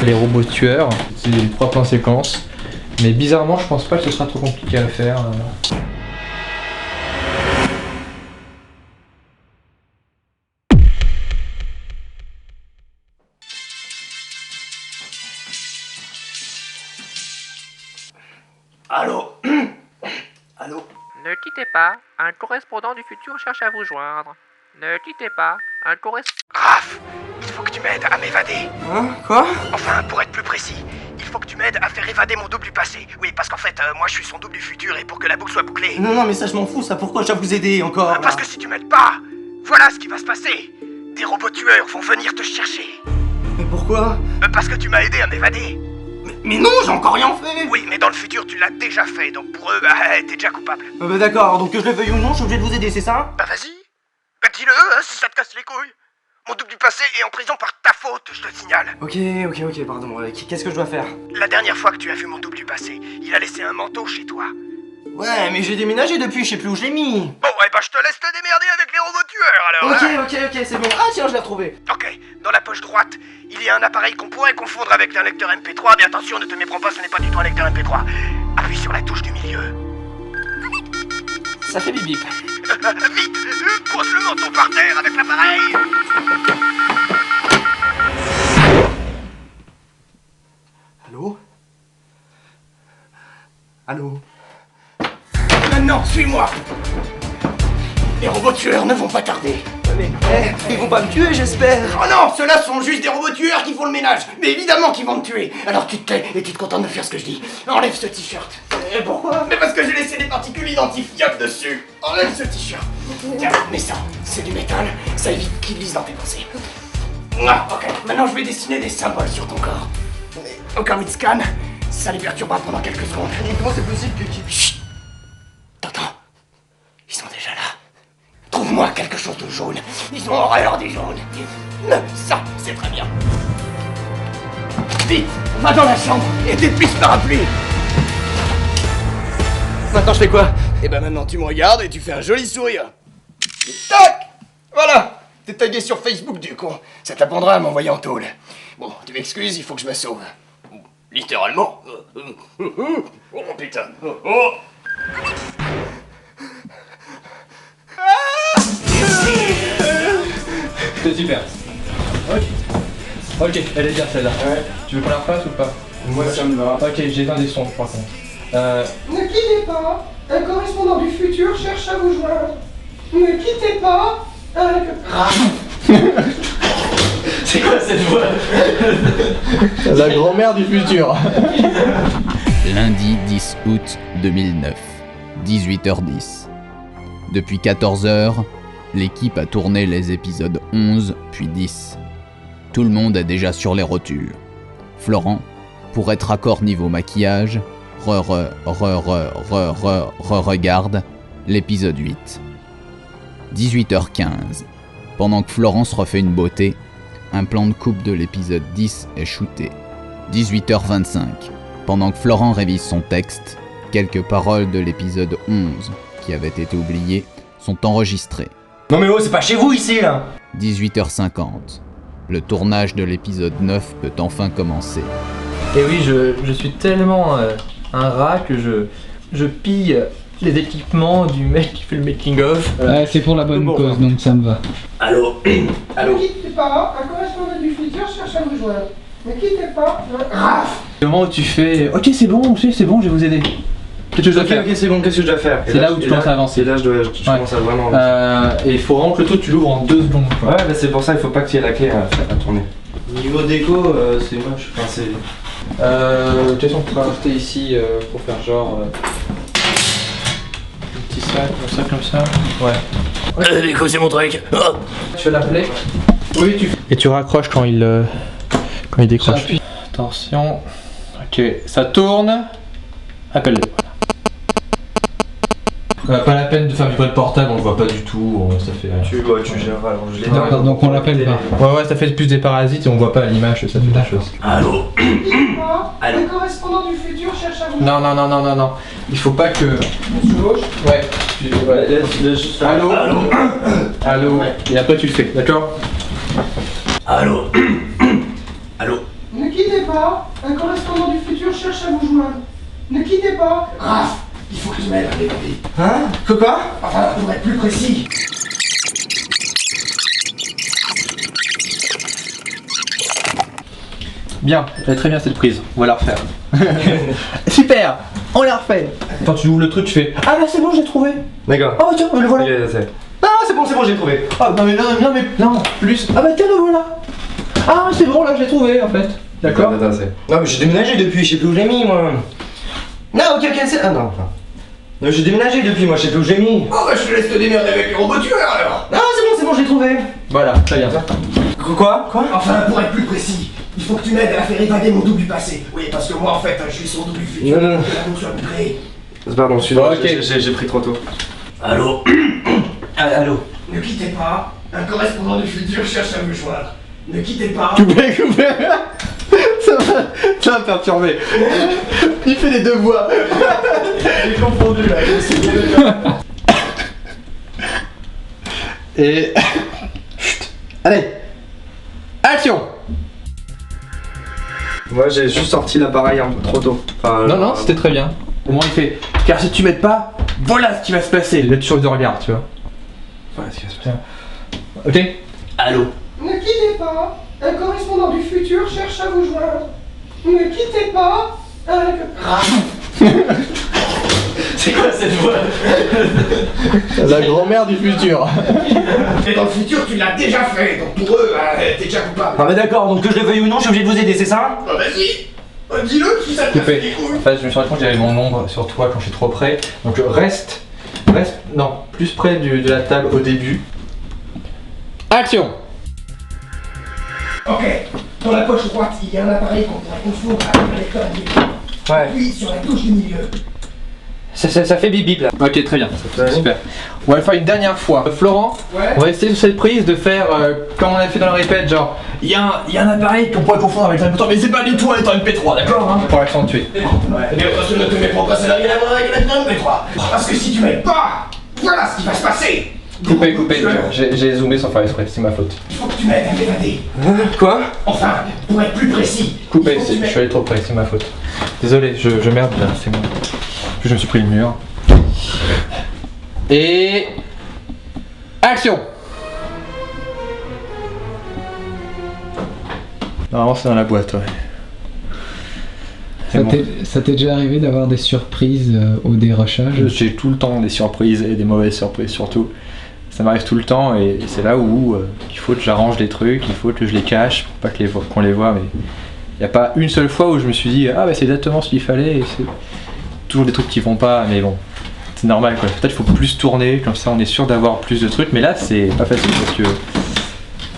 les robots tueurs. C'est les 3 plans séquences. Mais bizarrement, je pense pas que ce sera trop compliqué à faire. Allô? Allô? Ne quittez pas, un correspondant du futur cherche à vous joindre. Ne quittez pas, un correspondant... Raph, il faut que tu m'aides à m'évader. Hein? Quoi? Enfin, pour être plus précis, il faut que tu m'aides à faire évader mon double du passé. Oui, parce qu'en fait, moi je suis son double du futur et pour que la boucle soit bouclée... Non, mais ça je m'en fous, ça, pourquoi je dois vous aider encore? Parce que si tu m'aides pas, voilà ce qui va se passer. Des robots tueurs vont venir te chercher. Mais pourquoi? Parce que tu m'as aidé à m'évader. Mais non, j'ai encore rien fait! Oui, mais dans le futur, tu l'as déjà fait, donc pour eux, t'es déjà coupable. Bah d'accord, donc que je le veuille ou non, je suis obligé de vous aider, c'est ça? Bah vas-y. Bah dis-le, hein, si ça te casse les couilles. Mon double du passé est en prison par ta faute, je te le signale. Ok, pardon, qu'est-ce que je dois faire? La dernière fois que tu as vu mon double du passé, il a laissé un manteau chez toi. Ouais, mais j'ai déménagé depuis, je sais plus où je l'ai mis. Bon, ouais, bah je te laisse te démerder avec les robots tueurs, alors. Ok, c'est bon. Ah tiens, je l'ai retrouvé. Ok, dans la poche droite, il y a un appareil qu'on pourrait confondre avec un lecteur MP3, mais attention, ne te méprends pas, ce n'est pas du tout un lecteur MP3. Appuie sur la touche du milieu. Ça fait bip bip. Vite, pose le manteau par terre avec l'appareil. Allô? Allô? Maintenant, suis-moi. Les robots tueurs ne vont pas tarder. Mais, ils vont pas me tuer, j'espère. Oh non, ceux-là sont juste des robots tueurs qui font le ménage. Mais évidemment qu'ils vont te tuer. Alors tu te tais et tu te contentes de faire ce que je dis. Enlève ce t-shirt. Et pourquoi? Mais parce que j'ai laissé des particules identifiables dessus. Enlève ce t-shirt. Tiens, mais ça, c'est du métal. Ça évite qu'il glisse dans tes pensées. Ah, ok, maintenant je vais dessiner des symboles sur ton corps. Mais au cas où il te scanne, ça les perturbera pendant quelques secondes. Mais comment c'est possible que... Chut. T'entends? Ils sont déjà là. Trouve-moi quelque chose de jaune. Ils ont horreur des jaunes. Ça, c'est très bien. Vite, va dans la chambre et déplie ce parapluie. Maintenant je fais quoi? Et ben maintenant tu me regardes et tu fais un joli sourire. Tac! Voilà! T'es tagué sur Facebook du con. Ça t'apprendra à m'envoyer en tôle. Bon, tu m'excuses, il faut que je me sauve. Littéralement. Oh putain. Oh! C'est super. Ok, elle est bien celle-là. Ouais. Tu veux qu'on la refasse ou pas? Moi ça me va. Ok, j'ai un des sons, je crois. Ne quittez pas, un correspondant du futur cherche à vous joindre. Ne quittez pas, C'est quoi cette voix? La grand-mère du futur. Lundi 10 août 2009, 18h10. Depuis 14h, l'équipe a tourné les épisodes 11 puis 10. Tout le monde est déjà sur les rotules. Florent, pour être accord niveau maquillage, regarde l'épisode 8. 18h15. Pendant que Florence refait une beauté, un plan de coupe de l'épisode 10 est shooté. 18h25. Pendant que Florent révise son texte, quelques paroles de l'épisode 11, qui avaient été oubliées, sont enregistrées. Non mais oh, c'est pas chez vous ici là! 18h50. Le tournage de l'épisode 9 peut enfin commencer. Et oui, je suis tellement un rat que je pille les équipements du mec qui fait le making of. C'est pour la bonne cause, donc ça me va. Allô? Allô? ne quittez pas, un correspondant du futur cherche à vous joindre. Ne quittez pas, Raph! Le moment où tu fais ok, c'est bon, je vais vous aider. Qu'est-ce que je dois faire? Ok, c'est bon, qu'est-ce que je dois faire? C'est là où tu commences à avancer. Et là, je commence à vraiment avancer. Et il faut vraiment que le tout tu l'ouvres en 2 secondes. Quoi. Ouais, bah c'est pour ça, il faut pas que tu aies la clé à tourner. Niveau déco, c'est moche. Enfin, c'est... De toute façon, on peut rajouter ici pour faire genre. Un petit sac, comme ça. Ouais. Déco, c'est mon truc. Oh. Tu fais l'appeler? Oui, tu fais. Et tu raccroches quand il décroche. Attention. Ok, ça tourne. Appelle-le. Pas la peine de faire vibrer le portable, on le voit pas du tout, ça fait... Tu gères, alors je l'ai dans Donc on l'appelle pas. Ouais, ça fait plus des parasites et on voit pas à l'image, ça fait la chose. Allô? ne quittez pas, un correspondant du futur cherche à vous joindre. Non, il faut pas que... Gauche. Ouais. Laisse juste faire. Allô? Allô? Et après tu le fais, d'accord? Allô? Allô? Ne quittez pas, un correspondant du futur cherche à vous joindre. Ne quittez pas. Raph, il faut que tu m'aides à m'évader. Hein? Quoi? Enfin, pour être plus précis. Bien, elle est très bien cette prise, on va la refaire. Super, on la refait. Quand tu ouvres le truc, tu fais ah bah c'est bon, j'ai trouvé. D'accord. Ah bah tiens, le voilà. Ok, c'est... Ah, c'est bon, j'ai trouvé. Ah non mais non, plus. Ah bah tiens, le voilà. Ah c'est bon, là j'ai trouvé en fait. D'accord. Attends, c'est... Non, mais j'ai déménagé depuis, je sais plus où je l'ai mis, moi. Non, ok, c'est... Ah non, enfin... Non, j'ai déménagé depuis, moi, je sais plus où je l'ai mis. Oh bah je te laisse te démerder avec les robots tueurs alors. Non, c'est bon, j'ai trouvé. Voilà, très bien. Quoi? Enfin, pour être plus précis, il faut que tu m'aides à faire évader mon double du passé. Oui, parce que moi en fait, je suis son double du futur. Non. Que la soit créée. Pardon, celui-là, Ok. j'ai pris trop tôt. Allô? Allô? Ne quittez pas, un correspondant du futur cherche à me joindre. Ne quittez pas. Coupez. Ça va perturber. Il fait les deux voix. J'ai confondu là, Et... Chut. Allez. Action. Moi, j'ai juste sorti l'appareil un peu trop tôt. Enfin, Non, c'était très bien. Au moins il fait, car si tu m'aides pas, voilà ce qui va se passer. Là tu changes de regard, tu vois. Voilà ce qui va se passer. Ok. Allô? Ne quittez pas, un correspondant du futur cherche à vous joindre. Ne quittez pas, C'est quoi cette voix? La grand-mère du futur. Et dans le futur, tu l'as déjà fait, donc pour eux, t'es déjà coupable. Ah, mais d'accord, donc que je le veuille ou non, je suis obligé de vous aider, c'est ça? Bah vas-y, dis-le si ça te fait des couilles. En fait, je me suis rendu compte que j'avais mon ombre sur toi quand je suis trop près. Donc reste, non, plus près de la table au début. Action. Ok, dans la poche droite, il y a un appareil qu'on pourrait confondre avec un lecteur MP3. Ouais. Appuie sur la touche du milieu. Ça fait bip bip là. Ok, très bien, super. On va le faire une dernière fois. Florent, Ouais. on va essayer sur cette prise de faire comme on a fait dans la répète, genre il y a un appareil qu'on pourrait confondre avec un MP3, mais c'est pas du tout un lecteur MP3, d'accord hein? Pour accentuer. Ouais. Mais parce que ne te méprends pas, ça n'a rien à voir avec un lecteur MP3. Parce que si tu m'aides pas, voilà ce qui va se passer. Coupez, j'ai zoomé sans faire exprès, c'est ma faute. Il faut que tu m'aides à m'évader. Quoi? Enfin, pour être plus précis. Coupez, il faut que tu je m'aides- suis allé trop près, c'est ma faute. Désolé, je merde là, c'est moi. Je me suis pris le mur. Et... Action. Normalement c'est dans la boîte, ouais. C'est bon. Ça t'est déjà arrivé d'avoir des surprises au dérochage? J'ai tout le temps des surprises et des mauvaises surprises surtout. Ça m'arrive tout le temps et c'est là où il faut que j'arrange les trucs, il faut que je les cache pour pas qu'on les voit. Mais il n'y a pas une seule fois où je me suis dit ah bah c'est exactement ce qu'il fallait et c'est toujours des trucs qui vont pas, mais bon, c'est normal quoi. Peut-être qu'il faut plus tourner, comme ça on est sûr d'avoir plus de trucs, mais là c'est pas facile parce que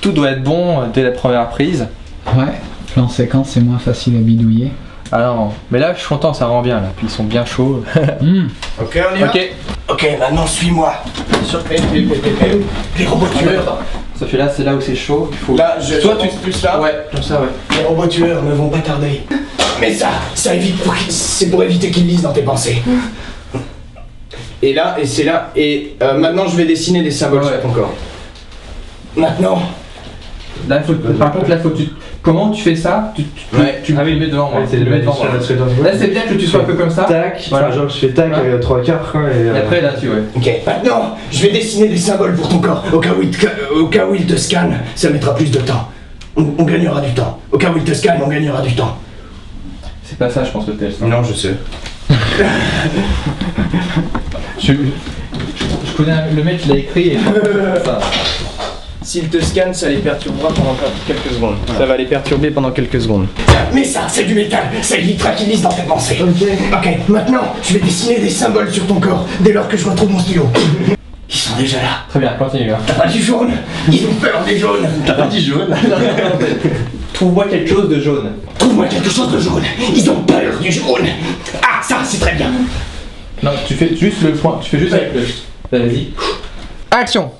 tout doit être bon dès la première prise. Ouais, plan séquence c'est moins facile à bidouiller. Ah non, mais là je suis content, ça rend bien là, puis ils sont bien chauds. Ok, on y va. Ok. Ok, maintenant suis-moi. Les robots tueurs. Ça fait là, c'est là où c'est chaud, il faut... Là, je Toi tu pense plus là. Ouais, comme ça ouais. Les robots tueurs ne vont pas tarder. Mais ça évite c'est pour éviter qu'ils lisent dans tes pensées. Et là, et c'est là, et maintenant je vais dessiner des symboles Ouais. sur ton corps. Maintenant, Là, par contre, là, faut que tu... Comment tu fais ça? Tu le mets devant moi. c'est Tu le mets devant moi. Là, c'est bien que tu sois un peu comme ça. Tac, Voilà. enfin, genre je fais tac, Ouais. 3 quarts quoi et... Et après, là, tu vois. ok, maintenant, je vais dessiner des symboles pour ton corps. Au cas où il te scanne, ça mettra plus de temps. On gagnera du temps. Au cas où il te scanne, on gagnera du temps. C'est pas ça, je pense, le test. Non, je sais. Je connais le mec, il a écrit et... ça. S'il te scanne, ça les perturbera pendant quelques secondes. Ça va les perturber pendant quelques secondes. Mais ça, c'est du métal. Ça évitera qu'ils lisent dans tes pensées. Ok, maintenant, je vais dessiner des symboles sur ton corps dès lors que je retrouve mon stylo. Ils sont déjà là. Très bien, continue. Hein. T'as pas dit jaune? Ils ont peur des jaunes. T'as pas dit jaune? Trouve-moi quelque chose de jaune. Trouve-moi quelque chose de jaune. Ils ont peur du jaune. Ah, ça, c'est très bien. Non, tu fais juste le point, tu fais juste avec le... Vas-y. Action.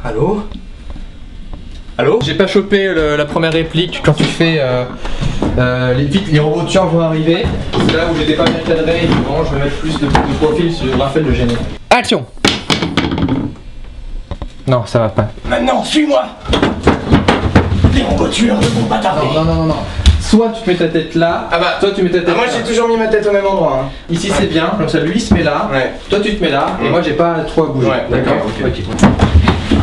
Allô? Allô? J'ai pas chopé la première réplique quand tu fais les robots tueurs vont arriver. C'est là où j'étais pas bien cadré. Bon, je vais mettre plus de profil sur Raphaël de gêner. Action. Non, ça va pas. Maintenant, suis-moi. Les robots tueurs ne vont pas tarder. Non. Soit tu mets ta tête là, Ah bah, soit tu mets ta tête moi là. j'ai toujours mis ma tête au même endroit. Hein. Ici c'est bien, comme ça lui il se met là, Ouais. toi tu te mets là, et moi j'ai pas trop à bouger. Ouais, d'accord, ok.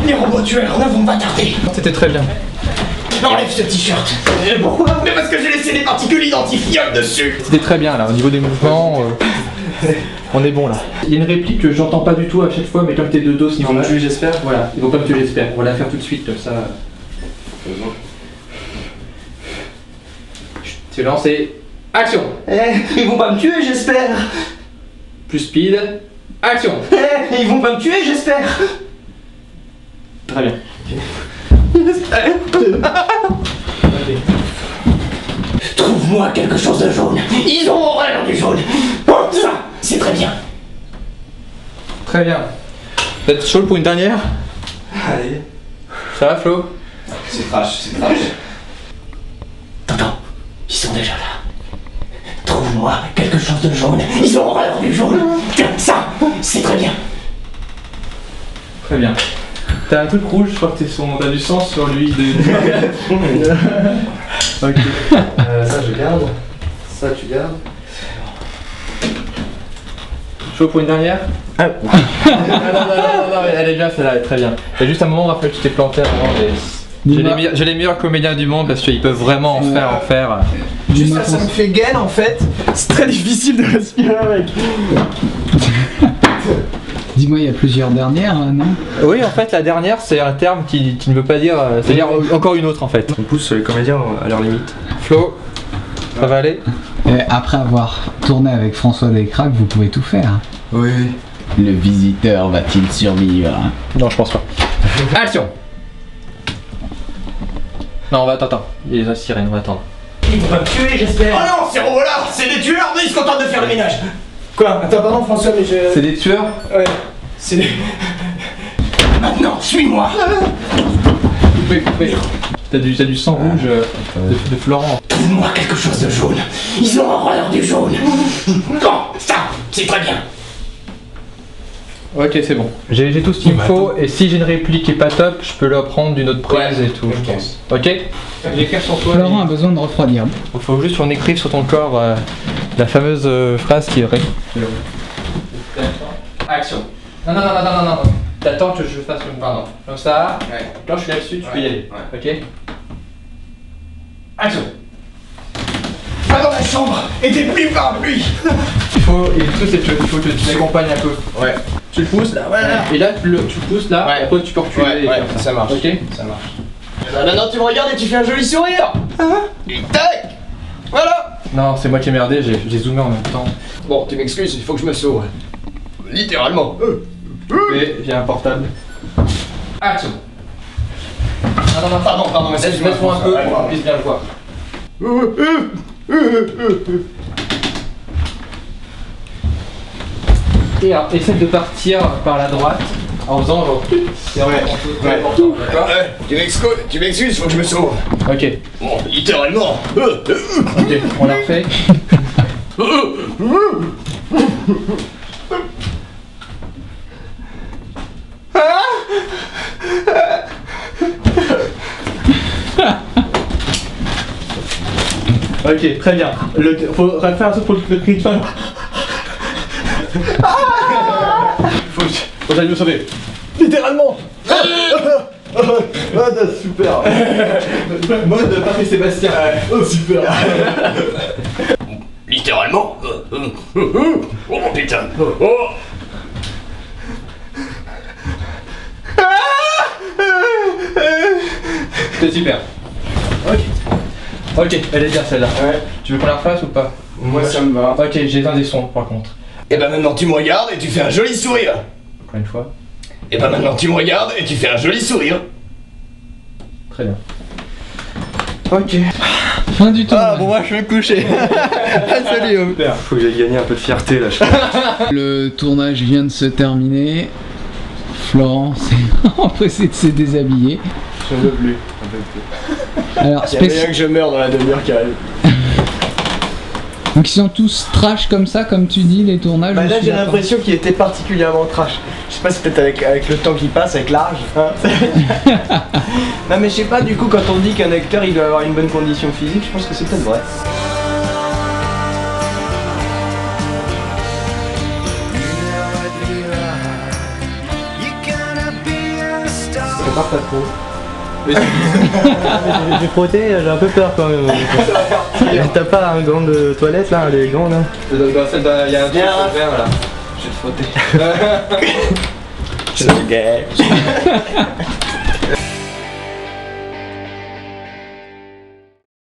Les robots tueurs ne vont pas tarder. C'était très bien. Enlève ce t-shirt. Pourquoi? Mais parce que j'ai laissé des particules identifiables dessus. C'était très bien là, au niveau des mouvements, on est bon là. Il y a une réplique que j'entends pas du tout à chaque fois, mais comme t'es de dos, ils vont me tuer j'espère. Voilà, ils vont pas me tuer j'espère. On va la faire tout de suite comme ça. C'est lancé. Action. Ils vont pas me tuer, j'espère. Plus speed. Action. Ils vont pas me tuer, j'espère. Très bien. Trouve-moi quelque chose de jaune. Ils ont horreur du jaune. Oh, ça, c'est très bien. Très bien. Vous êtes chaud pour une dernière? Allez. Ça va Flo? C'est trash, c'est trash. T'entends? Ils sont déjà là. Trouve-moi quelque chose de jaune. Ils ont horreur du jaune. Ça, c'est très bien. Très bien. T'as un truc rouge, je crois que t'as du sang sur lui. Ok. Ça je garde. Ça tu gardes. Chaud pour une dernière? Non, elle est bien celle-là, elle est très bien. Il y a juste un moment, Raphaël, tu t'es planté avant. J'ai les meilleurs comédiens du monde parce qu'ils peuvent vraiment en faire. Juste ça me fait gaine en fait. C'est très difficile de respirer avec. Dis-moi, il y a plusieurs dernières, non? Oui, en fait, la dernière, c'est un terme qui ne veut pas dire. C'est-à-dire encore une autre en fait. On pousse les comédiens à leur limite. Flo, ça va aller? Et après avoir tourné avec François Descraques, vous pouvez tout faire. Oui. Le visiteur va-t-il survivre? Non, je pense pas. Action! Non, on va attends. Il y a les sirènes, on va attendre. Ils vont pas me tuer, j'espère. Oh non, ces robots-là, c'est des tueurs, mais ils se contentent de faire le ménage. Quoi? Attends, pardon François, mais je. C'est des tueurs? Ouais. C'est des. Maintenant, suis-moi. Coupé. T'as du sang rouge de Florent. Trouve-moi quelque chose de jaune. Ils ont horreur du jaune. Non, ça, c'est très bien. Ok, c'est bon. J'ai tout ce qu'il me faut, et si j'ai une réplique qui est pas top, je peux le prendre d'une autre prise et tout, je pense. Ok? J'écris sur toi. Florent a besoin de refroidir. Il faut juste qu'on écrive sur ton corps la fameuse phrase qui aurait. Action. Non. T'attends que je fasse une. Pardon. Comme ça. Ouais. Quand je suis là-dessus, tu peux y aller. Ok? Action. Va dans la chambre et déplie par lui. Il faut que tu l'accompagnes un peu. Ouais. Tu le pousses là, voilà. Et là, tu le pousses là, Ouais. et après tu peux reculer. et faire ça marche. Ok? Ça marche. Maintenant, tu me regardes et tu fais un joli sourire. Et tac. Voilà. Non, c'est moi qui ai merdé, j'ai zoomé en même temps. Bon, tu m'excuses, il faut que je me sauve. Littéralement. Et j'ai un portable. Action. Non. Pardon, mais Laisse-moi un peu pour qu'on puisse bien le voir. Et alors, essaie de partir par la droite en faisant genre. C'est vraiment important, d'accord? Tu m'excuses, faut que je me sauve. Ok, Bon, littéralement. ok, on la refait. Ok, très bien. Faut faire un truc pour le cri de fin. Faut que j'aille me sauver. Littéralement. Ah, super. Mode Patrick Sébastien. Oh, super. Littéralement. Oh putain. Oh. C'était super. Ok, elle est bien celle-là. Ouais. Tu veux qu'on la refasse ou pas? Moi ça me va. Ok, j'ai un des sons par contre. Et ben maintenant tu me regardes et tu fais un joli sourire. Encore une fois. Et ben maintenant tu me regardes et tu fais un joli sourire. Très bien. Ok. Fin du tour. Ah bon, moi je vais me coucher. Salut. Faut que j'aille gagner un peu de fierté là, je crois. Le tournage vient de se terminer. Florent s'est empressé de se déshabiller. Je ne veux plus. Alors, Il y a moyen que je meure dans la demi-heure qui arrive. Donc ils sont tous trash comme ça, comme tu dis, les tournages. Bah je là suis j'ai d'accord. l'impression qu'il était particulièrement trash. Je sais pas si peut-être avec le temps qui passe, avec l'âge. Hein. Non mais je sais pas, du coup quand on dit qu'un acteur il doit avoir une bonne condition physique, je pense que c'est peut-être vrai. Prépare ta peau. J'ai frotté, j'ai un peu peur quand même. T'as pas un gant de toilette là, les gants là? Il y a un verre là. Je vais te frotter. C'est gay.